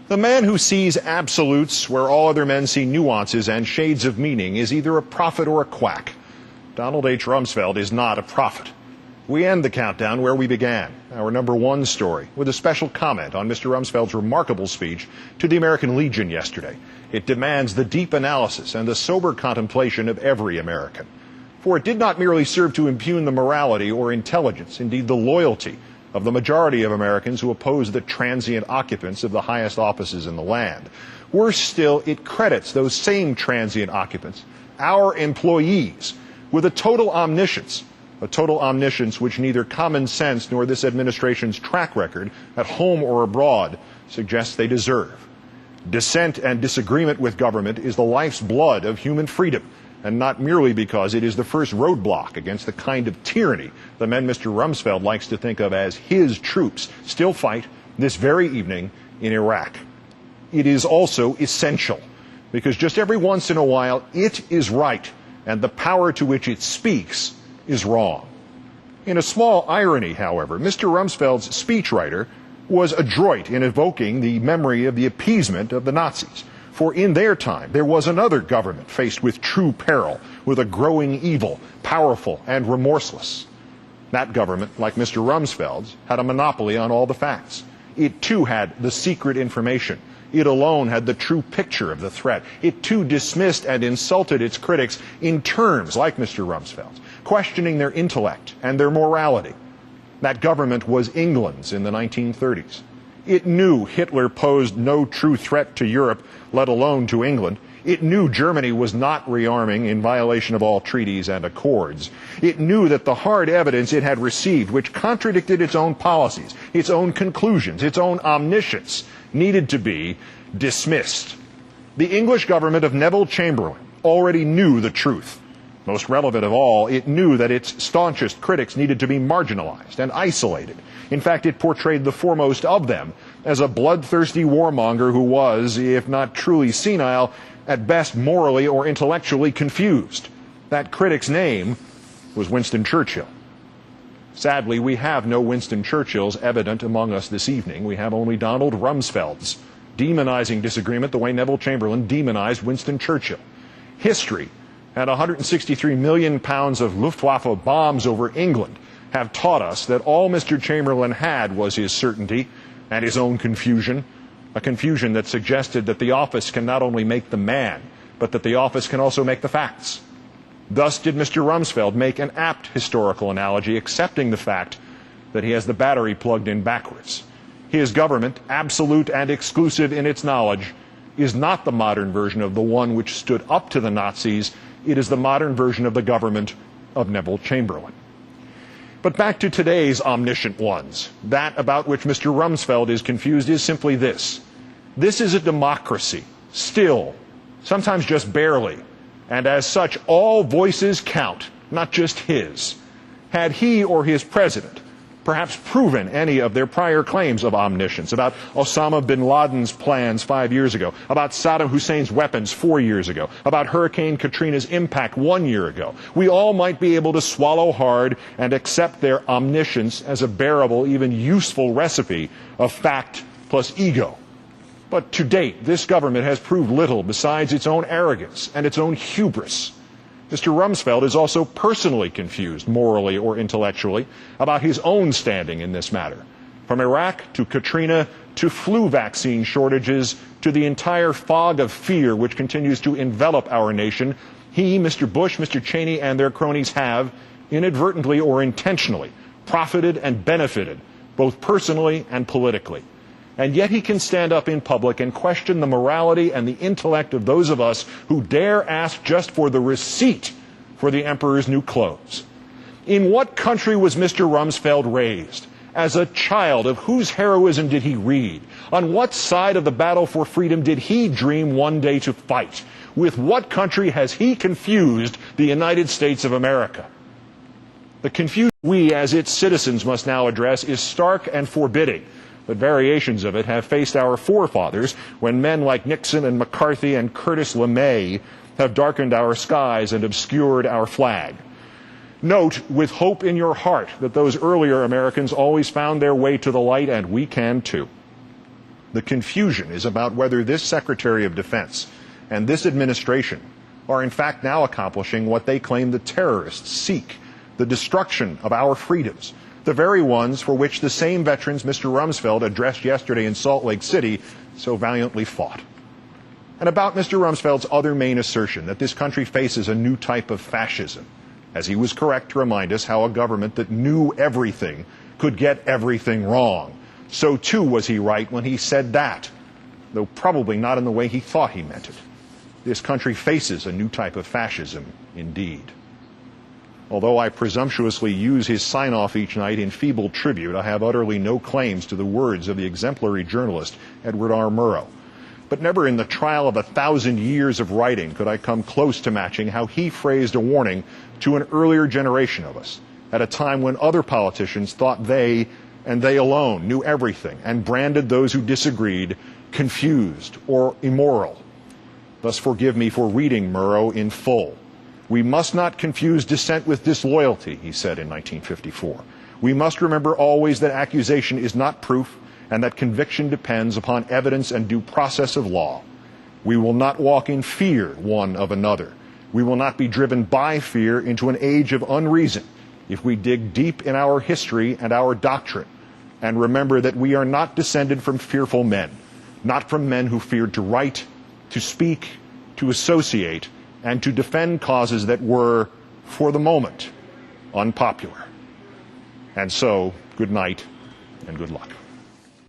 The man who sees absolutes where all other men see nuances and shades of meaning is either a prophet or a quack. Donald H. Rumsfeld is not a prophet. We end the countdown where we began, our number one story, with a special comment on Mr. Rumsfeld's remarkable speech to the American Legion yesterday. It demands the deep analysis and the sober contemplation of every American. For it did not merely serve to impugn the morality or intelligence, indeed the loyalty, of the majority of Americans who oppose the transient occupants of the highest offices in the land. Worse still, it credits those same transient occupants, our employees, with a total omniscience which neither common sense nor this administration's track record, at home or abroad, suggests they deserve. Dissent and disagreement with government is the life's blood of human freedom, and not merely because it is the first roadblock against the kind of tyranny the men Mr. Rumsfeld likes to think of as his troops still fight this very evening in Iraq. It is also essential, because just every once in a while it is right, and the power to which it speaks is wrong. In a small irony, however, Mr. Rumsfeld's speechwriter was adroit in evoking the memory of the appeasement of the Nazis. For in their time, there was another government faced with true peril, with a growing evil, powerful and remorseless. That government, like Mr. Rumsfeld's, had a monopoly on all the facts. It too had the secret information. It alone had the true picture of the threat. It too dismissed and insulted its critics in terms like Mr. Rumsfeld's, questioning their intellect and their morality. That government was England's in the 1930s. It knew Hitler posed no true threat to Europe, let alone to England. It knew Germany was not rearming in violation of all treaties and accords. It knew that the hard evidence it had received, which contradicted its own policies, its own conclusions, its own omniscience, needed to be dismissed. The English government of Neville Chamberlain already knew the truth. Most relevant of all, it knew that its staunchest critics needed to be marginalized and isolated. In fact, it portrayed the foremost of them as a bloodthirsty warmonger who was, if not truly senile, at best morally or intellectually confused. That critic's name was Winston Churchill. Sadly, we have no Winston Churchills evident among us this evening. We have only Donald Rumsfelds, demonizing disagreement the way Neville Chamberlain demonized Winston Churchill. History and 163 million pounds of Luftwaffe bombs over England have taught us that all Mr. Chamberlain had was his certainty and his own confusion, a confusion that suggested that the office can not only make the man, but that the office can also make the facts. Thus did Mr. Rumsfeld make an apt historical analogy, accepting the fact that he has the battery plugged in backwards. His government, absolute and exclusive in its knowledge, is not the modern version of the one which stood up to the Nazis. It is the modern version of the government of Neville Chamberlain. But back to today's omniscient ones. That about which Mr. Rumsfeld is confused is simply this. This is a democracy, still, sometimes just barely, and as such all voices count, not just his. Had he or his president perhaps proven any of their prior claims of omniscience, about Osama bin Laden's plans 5 years ago, about Saddam Hussein's weapons 4 years ago, about Hurricane Katrina's impact 1 year ago, we all might be able to swallow hard and accept their omniscience as a bearable, even useful recipe of fact plus ego. But to date, this government has proved little besides its own arrogance and its own hubris. Mr. Rumsfeld is also personally confused, morally or intellectually, about his own standing in this matter. From Iraq to Katrina to flu vaccine shortages to the entire fog of fear which continues to envelop our nation, he, Mr. Bush, Mr. Cheney, and their cronies have, inadvertently or intentionally, profited and benefited, both personally and politically. And yet he can stand up in public and question the morality and the intellect of those of us who dare ask just for the receipt for the emperor's new clothes. In what country was Mr. Rumsfeld raised? As a child, of whose heroism did he read? On what side of the battle for freedom did he dream one day to fight? With what country has he confused the United States of America? The confusion we as its citizens must now address is stark and forbidding. But variations of it have faced our forefathers when men like Nixon and McCarthy and Curtis LeMay have darkened our skies and obscured our flag. Note with hope in your heart that those earlier Americans always found their way to the light, and we can too. The confusion is about whether this Secretary of Defense and this administration are in fact now accomplishing what they claim the terrorists seek, the destruction of our freedoms, the very ones for which the same veterans Mr. Rumsfeld addressed yesterday in Salt Lake City so valiantly fought. And about Mr. Rumsfeld's other main assertion that this country faces a new type of fascism, as he was correct to remind us how a government that knew everything could get everything wrong. So too was he right when he said that, though probably not in the way he thought he meant it. This country faces a new type of fascism indeed. Although I presumptuously use his sign-off each night in feeble tribute, I have utterly no claims to the words of the exemplary journalist Edward R. Murrow. But never in the trial of 1,000 years of writing could I come close to matching how he phrased a warning to an earlier generation of us, at a time when other politicians thought they, and they alone, knew everything, and branded those who disagreed confused or immoral. Thus forgive me for reading Murrow in full. We must not confuse dissent with disloyalty, he said in 1954. We must remember always that accusation is not proof and that conviction depends upon evidence and due process of law. We will not walk in fear one of another. We will not be driven by fear into an age of unreason if we dig deep in our history and our doctrine and remember that we are not descended from fearful men, not from men who feared to write, to speak, to associate, and to defend causes that were, for the moment, unpopular. And so, good night and good luck.